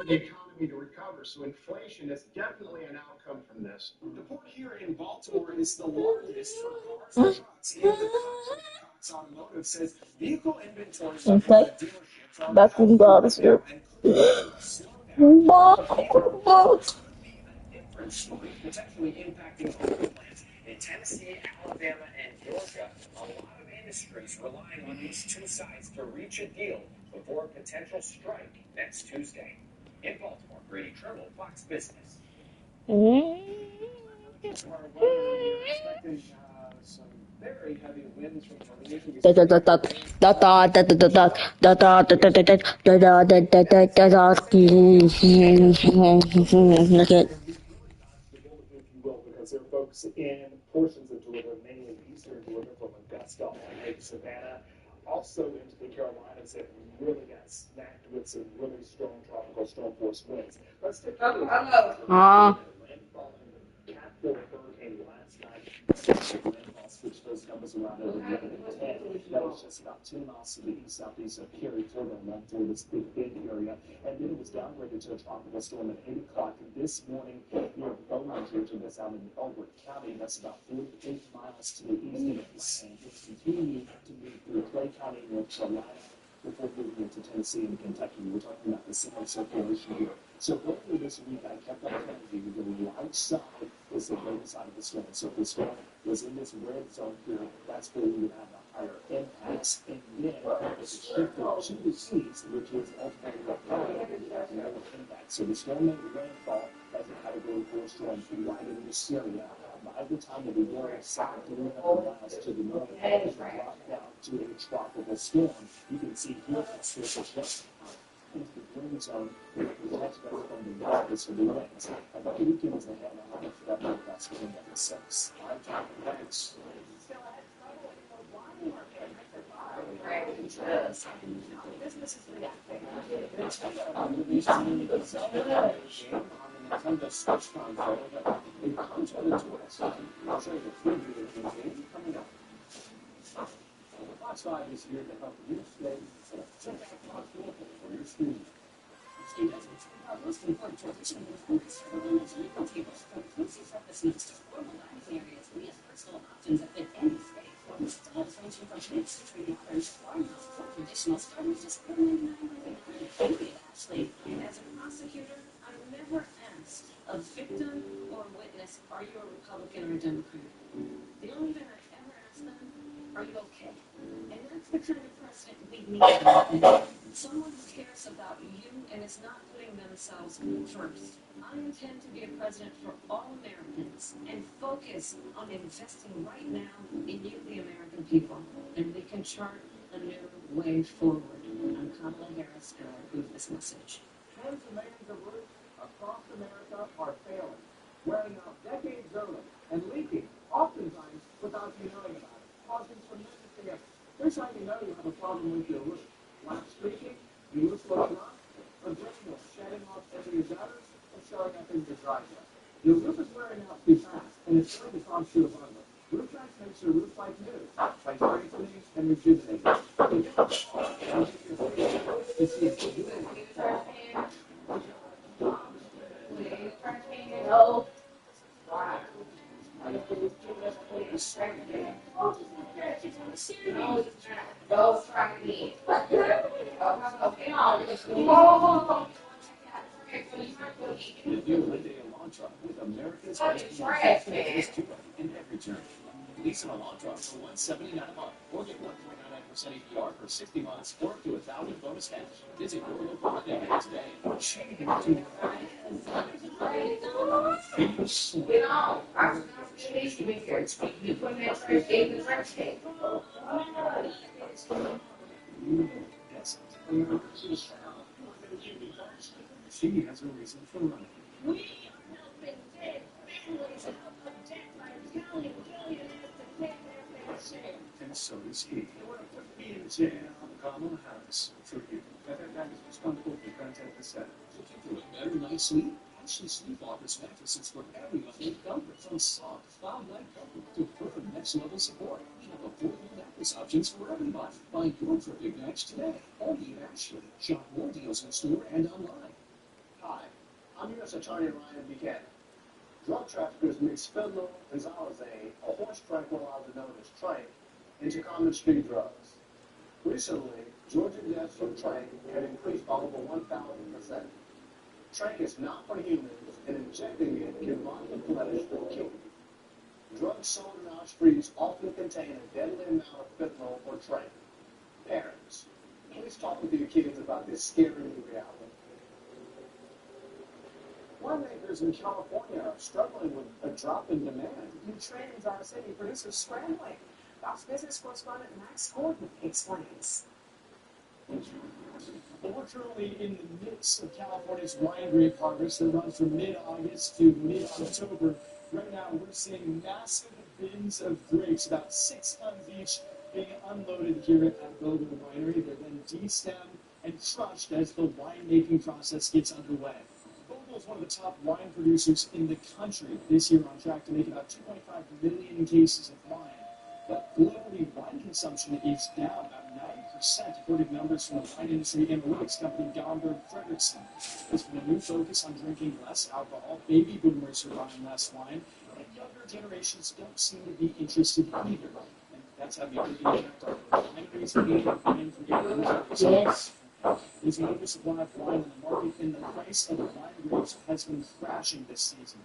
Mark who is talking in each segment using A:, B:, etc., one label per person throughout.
A: the economy to recover. So inflation is definitely an outcome from this.
B: The port here in Baltimore is the largest for cars and trucks in the country. Cox Automotive says vehicle inventories at the dealerships are
C: Bakın bağırıyor.
B: and could lead to a slowdown. Could be a different story, potentially impacting auto plants in Tennessee, Alabama, and Georgia. A lot of industries relying on these two sides to reach a deal before a potential strike next Tuesday. In Baltimore, Brady Trimble, Fox Business. Some very heavy winds from if you will, because they're folks in portions of Georgia, mainly eastern Georgia, from Augusta all the way to Savannah, also into the Carolinas, that really got smacked with some really strong tropical storm force winds. Let's take a look. Landfall in the capital hurricane last night. Landfall switched those numbers around over 11 and 10. That was just about 2 miles to the east-southeast of Cary, Florida, along through this Big Bend area. And then it was downgraded to a tropical storm at 8 o'clock this morning near Beaumont, Georgia. That's out in Elbert County. That's about 48 miles to the east of us. And it's continuing to move through Clay County, North Carolina, before moving into Tennessee and Kentucky. We're talking about the similar circulation here. So earlier this week, I kept on telling you the right side is the greater side of the storm. So if the storm was in this red zone here, that's where we would have a higher impacts. And then it shifted to the east, which is ultimately the impact. So the storm made landfall as a Category 4 storm right in this area. By the time that we roll south 300 miles to the north, it will drop down to a tropical storm. You can see here it's just into the green zone, it protects us from the darkness of the winds. About the weekend is ahead, I'm for that forecast for the next 6. I'm talking thanks. Nintendo Switch console that it comes with a twist. I'll show you the preview of the game coming up. Fox 5 is here to help you stay check out Fox Local for your student. Students are listening for traditional foods for those legal tables from cozy surface meats to formal dining areas. We have personal options that fit any state. Styles ranging from mixed to treated French farmhouse to traditional starters just $4.99. Thank you, Ashley. And as a prosecutor, I'm never asked a victim or witness, are you a Republican or a Democrat? The only thing I ever ask them, are you okay? And that's the kind of precedent we need. Someone who cares about you and is not putting themselves first. I intend to be a president for all Americans and focus on investing right now in you, the American people, and we can chart a new way forward. I'm Kamala Harris, and I approve this message. Tens of millions of roofs across America are failing, wearing out decades early, and leaking, oftentimes without you knowing about it, causing tremendous damage. Here's how you know you have a problem with your roof. Black streaking, you roof looking up, or granules shedding off into your gutters and showing up in your driveway. Your roof is wearing out too fast, and it's going to cause you a bundle. Rooftrax makes your roof like new, by strengthening and rejuvenating. You see it. No. Go try me. The new Hyundai Elantra with America's best is too in every turn. Lease an Elantra for $179 a month, or get 1.99% APR for 60 months, or up to $1,000 bonus cash. Visit your local Hyundai dealer today. She has a reason for running. We are helping dead families out of debt by telling billionaires to pay their share. And so is he. He is Kamala Harris. For you. That is responsible for contact the Senate. For a better night's sleep, Ashley Sleep offers mattresses for every level of comfort, from soft, cloud-like comfort to perfect next-level support. We have affordable mattress options for everybody. Find your perfect match today. Only at Ashley. Shop more deals in store and online. U.S. Attorney Ryan Buchanan. Drug traffickers mix fentanyl and xylazine, a horse tranquilizer known as Trank, into common street drugs. Recently, Georgia deaths from Trank had increased by over 1,000%. Trank is not for humans, and injecting it can rot the flesh or kill you. Drugs sold in our streets often contain a deadly amount of fentanyl or Trank. Parents, please talk with your kids about this scary new reality. Winemakers in California are struggling with a drop in demand.
C: New trends in our city, producers scrambling. Fox Business correspondent Max Gordon explains.
D: Well, we're currently in the midst of California's wine grape harvest that runs from mid-August to mid-October. Right now, we're seeing massive bins of grapes, about 6 tons each, being unloaded here at Bogle Winery. They're then destemmed and crushed as the winemaking process gets underway. Bogle is one of the top wine producers in the country. This year, on track to make about 2.5 million cases of wine. But globally, wine consumption is down about 90%, according to numbers from the wine industry analytics company Domberg Fredrickson. There's been a new focus on drinking less alcohol. Baby boomers are buying less wine, and younger generations don't seem to be interested either. And that's having a big impact on wineries and wine producers.
C: Yes.
D: There's an oversupply of wine in the market, and the price of wine grapes has been crashing this season.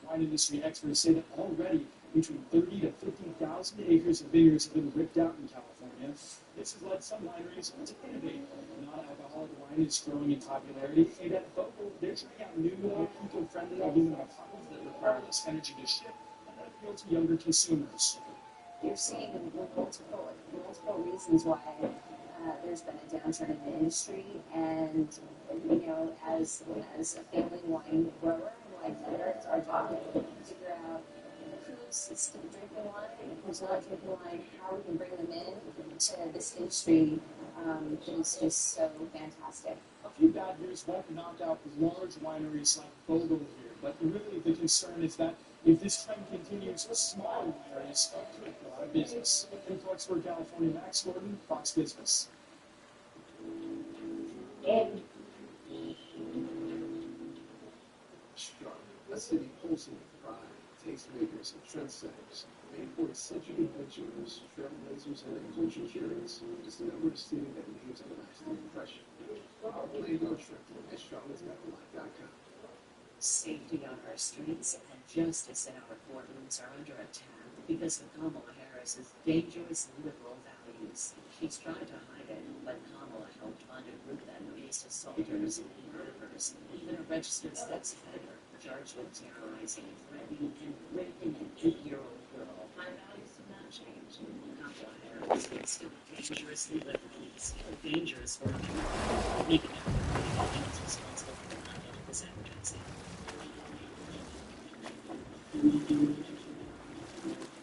D: Wine industry experts say that already between 30 to 50,000 acres of vineyards have been ripped out in California. This has led some wineries to innovate. Non-alcoholic wine is growing in popularity, and at Bogle, they're trying out new eco-friendly aluminum bottles that require less energy to ship and that appeal to younger consumers.
C: You're seeing multiple reasons why there's been a downturn in the industry, and as a family wine grower like that, it's our job to figure out who's still drinking wine and who's not drinking wine, how we can bring them in to this industry that is just so fantastic.
D: A few bad news won't knock out large wineries like Bogle here, but really the concern is that if this trend continues, smaller wineries could go out of business. In Clarksburg, California, Max Gordon, Fox Business.
B: A city pulsing with pride, tastemakers and trendsetters, made for its century adventurers, trailblazers, and adventure curious. It's never a city that leaves a lasting impression. Plan your trip at charlottesvalley.com.
E: Safety on our streets and justice in our courtrooms are under attack because of Kamala Harris's dangerous liberal values. She's tried to hide it, but Kamala helped fund a group that released assaulters, murderers, even a registered sex offender charged with terrorizing, threatening, and raping an 8-year-old girl. My values have not changed. Kamala Harris is still dangerously liberal, dangerous for her. Making it is responsible for the content of this advertising.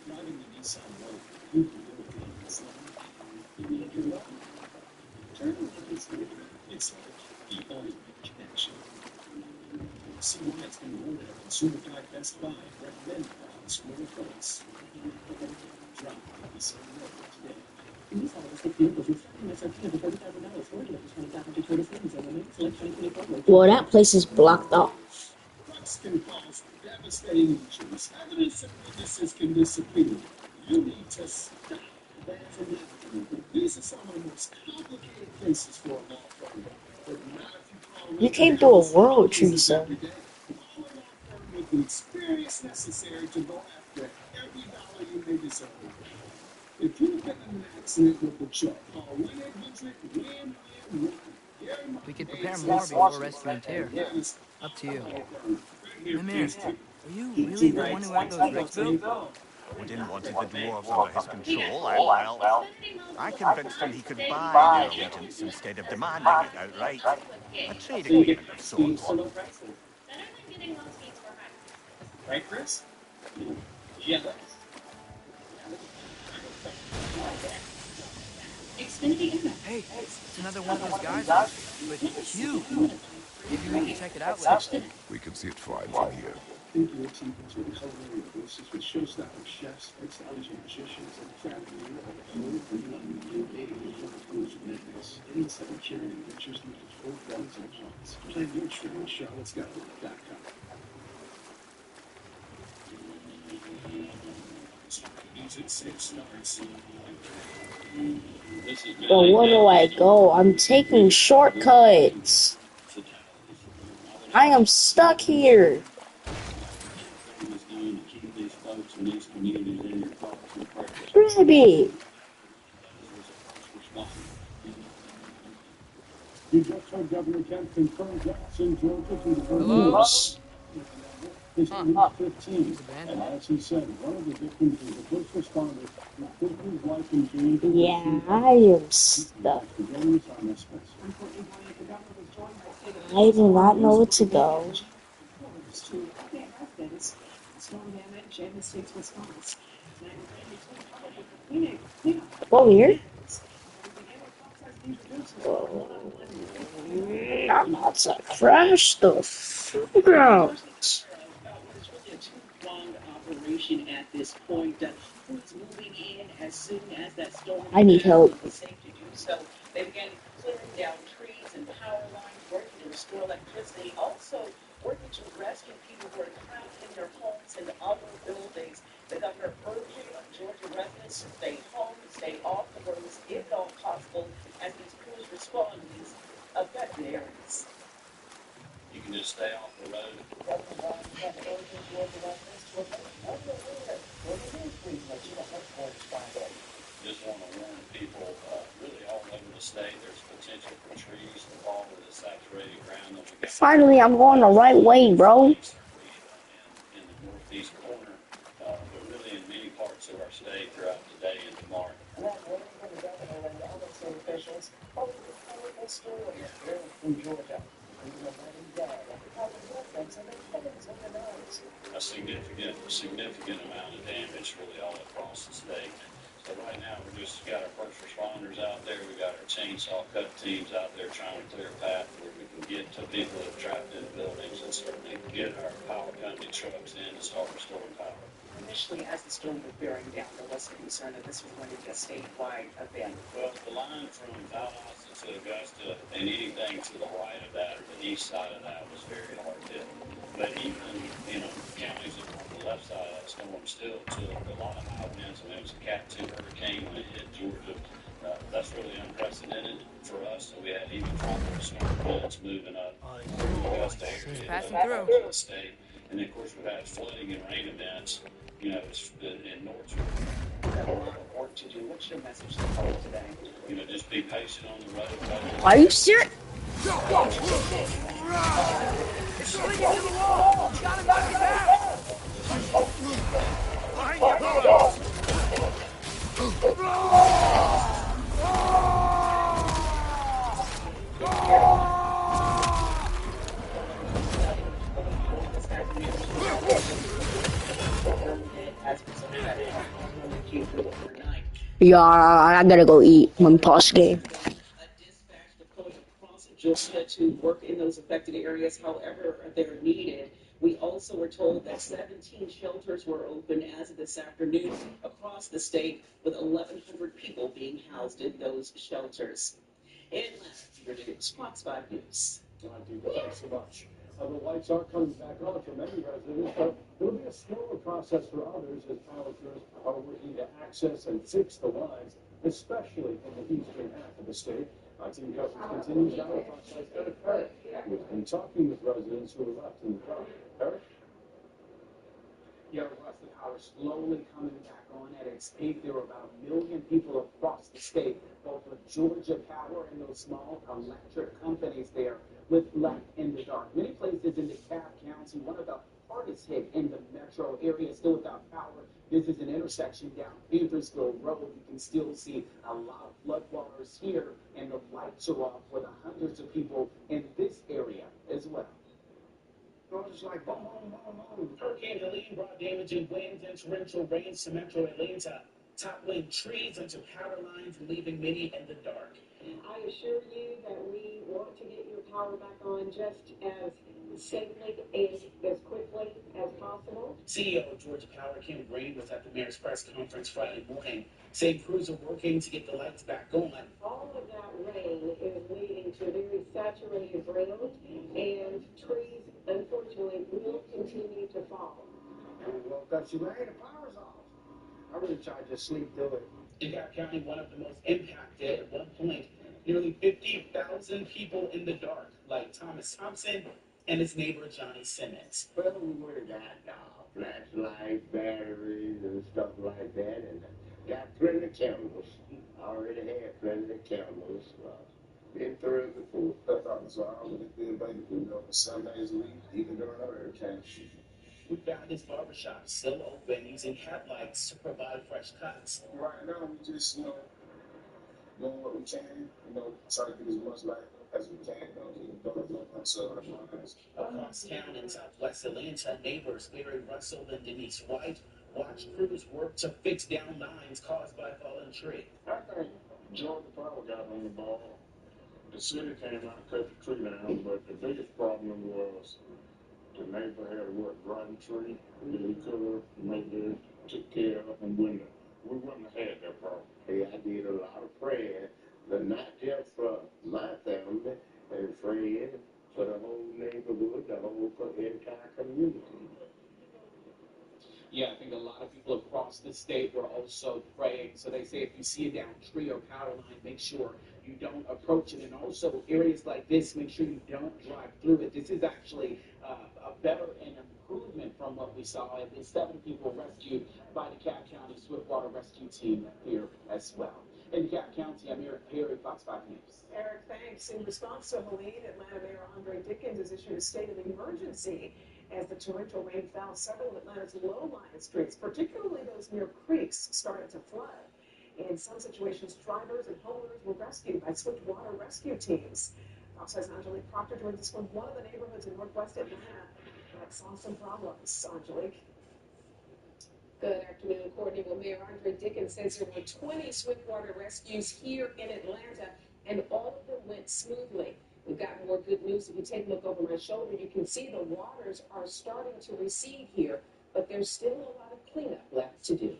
D: Driving the Nissan Road, you can go to the Islam. Turning left is different. It's like the ultimate connection. See why it's been awarded a Consumer Guide Best Buy, recommended by Consumer Reports. Drive the Nissan Road today.
F: Well, that place is blocked off.
D: Drugs can cause devastating injuries. Evidence of weaknesses can disappear. You need to stop that from happening. These are some of the most complicated cases for a law firm. But not if you call
F: You can't do a world, Teresa.
D: every day. Call a law firm with the experience necessary to go after every dollar you may deserve. If you've been in an accident with the truck, call 1-800-WIN-WIN-1.
G: We could prepare more before rescue and tear. Up to you. Mimir, are you really the one who had those rigs built?
H: Odin wanted the dwarves under his control, and well, I convinced him he could buy their allegiance instead of demanding it outright. A trade agreement of sorts.
D: Right, Chris? Yeah.
G: Hey, it's another one of those guys, but huge. Maybe we can check it out later.
I: We can see it fine from here.
B: Thinking of sequence with culinary voices with show-stopping chefs, mixology magicians, and craft Inside Curing Adventures with full bellies and hearts. Plan your trip at charlottesvalley.com.
F: But where do I go? I'm taking shortcuts. I am stuck here. Grab it.
B: You just heard Governor Kemp confirm Jackson, Georgia, to the
G: Hello?
B: police. His
G: Huh.
B: age 15,
G: It's abandoned.
B: and as he said, one of the victims was a first responder who put his life in danger.
F: Yeah, I am stuck. I do not know where to go. Over here? I'm about to crash the ground.
E: Operation at this point. Crews moving in as soon as that storm.
F: I need help.
E: Was safe to do so. They began clearing down trees and power lines, working to restore electricity. Also working to rescue people who are trapped in their homes and other buildings. The governor urging Georgia residents to stay home, stay off the roads if at all possible, as these crews respond to these affected areas.
B: You can just stay off the road. Just want to warn people, really all over the state, there's potential for trees to fall with the saturated ground.
F: Finally, I'm going the right way, bro.
B: In the northeast corner, but really in many parts of our state throughout today and tomorrow. A significant amount of damage really all across the state. So right now we just got our first responders out there. We got our chainsaw cut teams out there trying to clear a path where we can get to people that are trapped in buildings and certainly get our power company trucks in to start restoring power.
E: Initially, as the storm was bearing down, there was some concern that this was going to be a statewide event.
B: Well, the line from Valdosta to Augusta and anything to the right of that or the east side of that was very hard hit. But even, counties that were on the left side of that storm still took a lot of high winds. I mean, it was a Cat 2 hurricane when it hit Georgia. That's really unprecedented for us. So we had even tropical storm winds moving up Augusta area,
G: Passing
B: up
G: through.
B: to the state. And then, of course, we've had flooding and rain events, in Northwood.
E: We have a lot of work to do. What's your message to the public today?
B: Just be patient on the road.
F: Are you serious? Yeah, I gotta go eat when post game.
E: Georgia to work in those affected areas however they're needed. We also were told that 17 shelters were open as of this afternoon across the state, with 1,100 people being housed in those shelters. And last year, Fox 5 News.
B: Thanks so much. The lights are coming back on for many residents, but it'll be a slower process for others as power crews are working to access and fix the lines, especially in the eastern half of the state. Our team coverage continues down at Fox 5's Eric Perry, who's been talking with residents who are left in the dark. Eric?
J: Yeah, Russ, the power slowly coming back on at its peak. There were about 1 million people across the state, both with Georgia Power and those small electric companies there, with left in the dark. Many places in DeKalb County, one of the hardest hit in the metro area, still without power. This is an intersection down Panthersville Road. You can still see a lot of floodwaters here, and the lights are off for the hundreds of people in this area as well.
A: It's like boom, boom, boom, boom.
D: Hurricane Helene brought damaging winds and torrential rains to metro Atlanta, toppling trees into power lines, leaving many in the dark.
K: I assure you that we want to get your power back on just as safely as quickly as possible.
D: CEO of Georgia Power, Kim Green, was at the mayor's press conference Friday morning, saying crews are working to get the lights back on.
K: All of that rain is leading to a very saturated ground, and trees, unfortunately, will continue to fall.
A: Well, because the power's off.
J: I really tried to sleep through it.
B: DeKalb County, one of the most impacted at one point. Nearly 50,000 people in the dark, like Thomas Thompson and his neighbor Johnny Simmons.
L: Well, we would have got flashlights, batteries, and stuff like that, and got plenty of cameras. Already had plenty of cameras. Been through it before.
A: So I would have been basically, 7 days a week, even during a hurricane.
B: We found his barbershop still open, using headlights to provide fresh cuts.
A: Right now, we just, doing what we can, try to get as much light as we can, keep doors open, so
B: Across town in southwest Atlanta, neighbors Barry Russell and Denise White watched crews work to fix down lines caused by a fallen tree.
M: I think Georgia Power got on the ball. The city came out and cut the tree down, but the biggest problem was the neighbor had to work right the tree that he could have maybe took care of, and we wouldn't have had that problem.
L: Hey, I did a lot of praying, but not just for my family and friends, for the whole neighborhood, the whole entire community.
J: Yeah, I think a lot of people across the state were also praying. So they say if you see a downed tree or power line, make sure you don't approach it. And also areas like this, make sure you don't drive through it. This is actually a better and improvement from what we saw. And the 7 people rescued by the DeKalb County Swiftwater Rescue Team here as well. In DeKalb County, I'm Eric Perry, Fox 5 News.
K: Eric, thanks. In response to Helene, Atlanta Mayor Andre Dickens has issued a state of emergency as the torrential rain fell. Several of Atlanta's low-lying streets, particularly those near creeks, started to flood. In some situations, drivers and homeowners were rescued by Swiftwater rescue teams. Fox 5's Angelique Proctor joins us from one of the neighborhoods in northwest Atlanta that saw some problems. Angelique. Good afternoon, Courtney. Well, Mayor Andre Dickens says there were 20 Swiftwater rescues here in Atlanta, and all of them went smoothly. We've got more good news. If you take a look over my shoulder, you can see the waters are starting to recede here, but there's still a lot of cleanup left to do.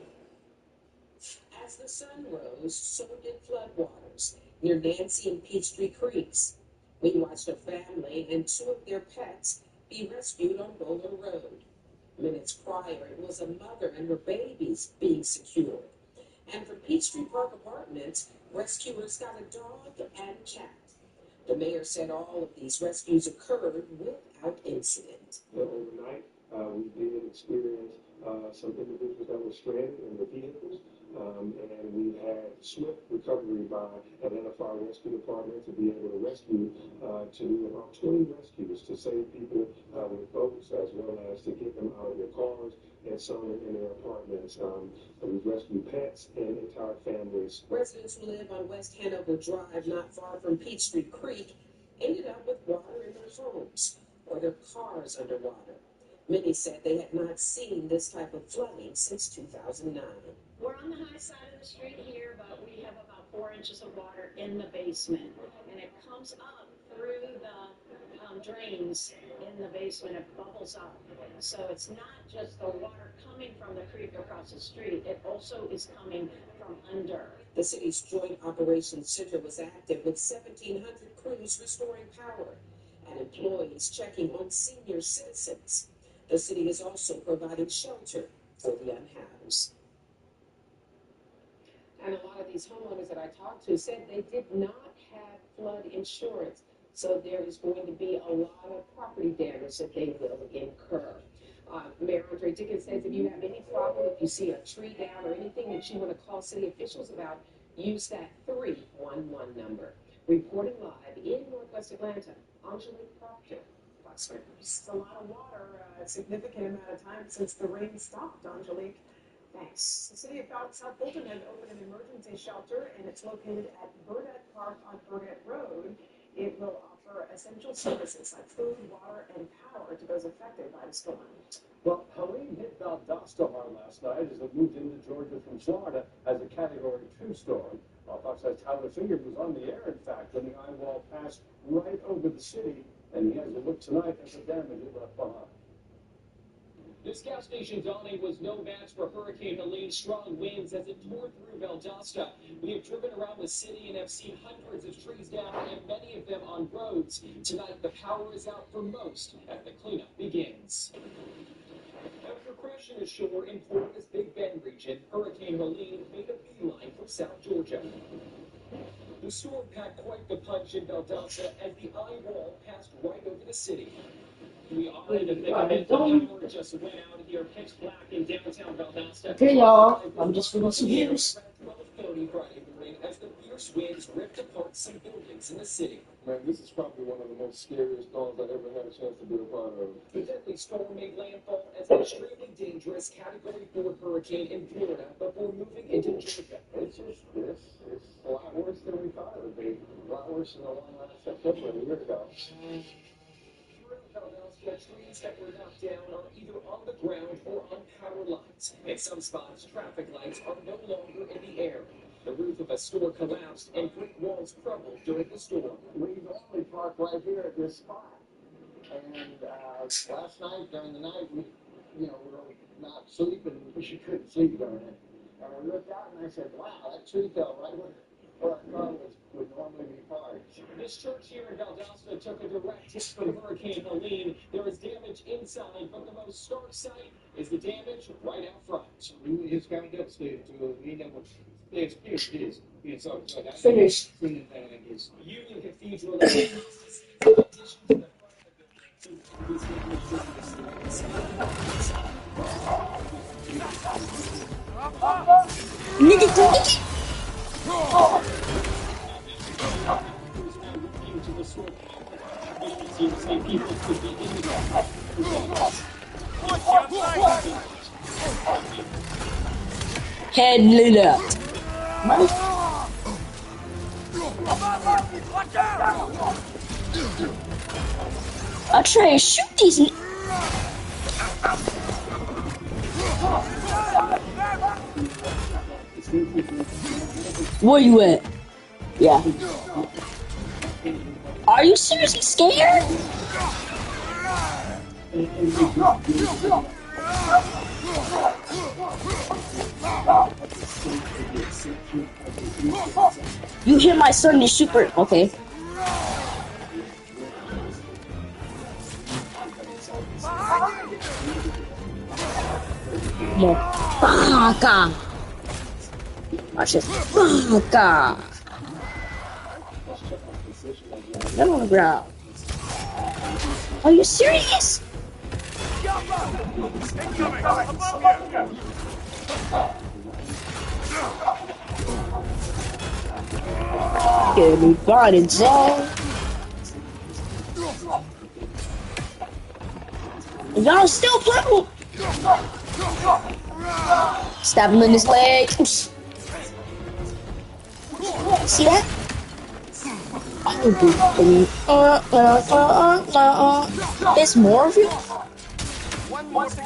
E: As the sun rose, so did floodwaters near Nancy and Peachtree Creeks. We watched a family and 2 of their pets be rescued on Bowler Road. Minutes prior, it was a mother and her babies being secured. And for Peachtree Park Apartments, rescuers got a dog and cat. The mayor said all of these rescues occurred without incident.
N: Overnight, we did experience some individuals that were stranded in the vehicles, and we had swift recovery by Atlanta Fire Rescue Department to be able to rescue, to do about 20 rescues to save people with boats, as well as to get them out of their cars and some in their apartments. We've rescued pets and entire families.
E: Residents who live on West Hanover Drive, not far from Peachtree Creek, ended up with water in their homes or their cars underwater. Many said they had not seen this type of flooding since 2009.
O: We're on the high side of the street here, but we have about 4 inches of water in the basement, and it comes up through the drains in the basement. It bubbles up. So it's not just the water coming from the creek across the street, it also is coming from under.
E: The city's Joint Operations Center was active with 1,700 crews restoring power and employees checking on senior citizens. The city is also providing shelter for the unhoused.
K: And a lot of these homeowners that I talked to said they did not have flood insurance. So there is going to be a lot of property damage that they will incur. Mayor Andre Dickens says if you have any problem, if you see a tree down or anything that you want to call city officials about, use that 311 number. Reporting live in Northwest Atlanta, Angelique Proctor, Fox News. It's a lot of water, a significant amount of time since the rain stopped, Angelique. Thanks. The city of South Fulton has opened an emergency shelter, and it's located at Burnett Park on Burnett Road. It will offer essential services like food, water, and power to those affected by the storm.
B: Well, Helene hit Valdosta hard last night as it moved into Georgia from Florida as a Category 2 storm. Fox 5's Tyler Finger was on the air, in fact, when the eye wall passed right over the city, and he has a look tonight at the damage it left behind.
J: This gas station, Donnie, was no match for Hurricane Helene's strong winds as it tore through Valdosta. We have driven around the city and have seen hundreds of trees down and many of them on roads. Tonight, the power is out for most as the cleanup begins. After crash Washing ashore in Florida's Big Bend region, Hurricane Helene made a beeline for South Georgia. The storm packed quite the punch in Valdosta as the eye wall passed right over the city. We are in the thick of it. The power just went out here, pitch black in downtown Valdosta.
F: Okay, y'all. I'm just doing some news.
J: 12:30 Friday morning as the fierce winds ripped apart some buildings in the city.
A: Man, this is probably one of the most scariest storms I ever had a chance to be a part of.
J: The deadly storm made landfall as an extremely dangerous Category 4 hurricane in Florida before moving into Georgia.
A: It's a lot worse than we thought it would be. A lot worse than the one last September a year ago.
J: Trees that were knocked down are either on the ground or on power lines. In some spots, traffic lights are no longer in the air. The roof of a store collapsed and brick walls crumbled during the storm.
A: We normally park right here at this spot. And last night, during the night, we were not sleeping. We couldn't sleep during it. And we looked out and I said, wow, that tree fell right where our car would normally be parked.
J: This church here in Valdosta took a direct hit from Hurricane Helene. There is damage inside, but the most stark sight is the damage right out front.
B: It's kind of devastating to us. We never experienced this. It's
F: Finished.
J: Union Cathedral.
F: Nigga, take Head lit up. I'll try and shoot these. Where you at? Yeah. Are you seriously scared? You hit my Sunday super. Okay. No. Baka. Watch this. Baka. Get on the ground. Are you serious? Get me bonded, zone. Y'all still playing? Stab him in his leg. See that? There's more of you?
H: One more to go.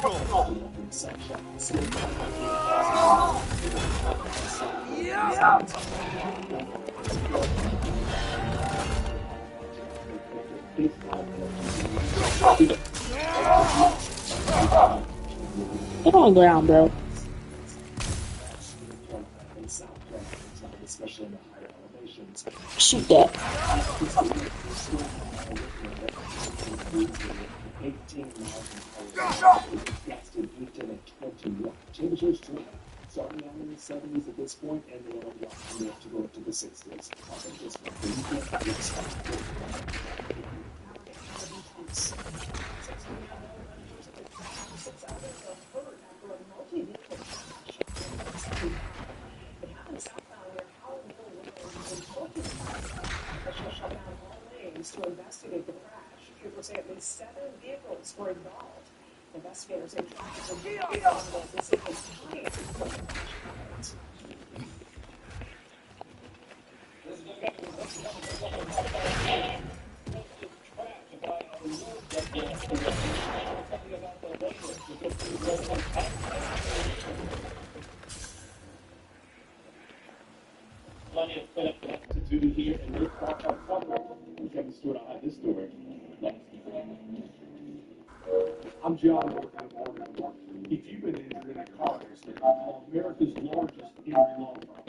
F: Get on the ground, bro. Shoot that.
J: Temperatures drop, starting out in the 70s at this point, and then it'll drop enough to go up to the 60s.
K: To investigate the crash. People say at least 7 vehicles were involved. Investigators say traffic will be on this is
J: Plenty of cleanup to do here in this part of Florida. Kevin Stewart, I'll have this story. I'm John Morgan of Morgan. If you've been injured in a car accident, call America's largest injury law firm.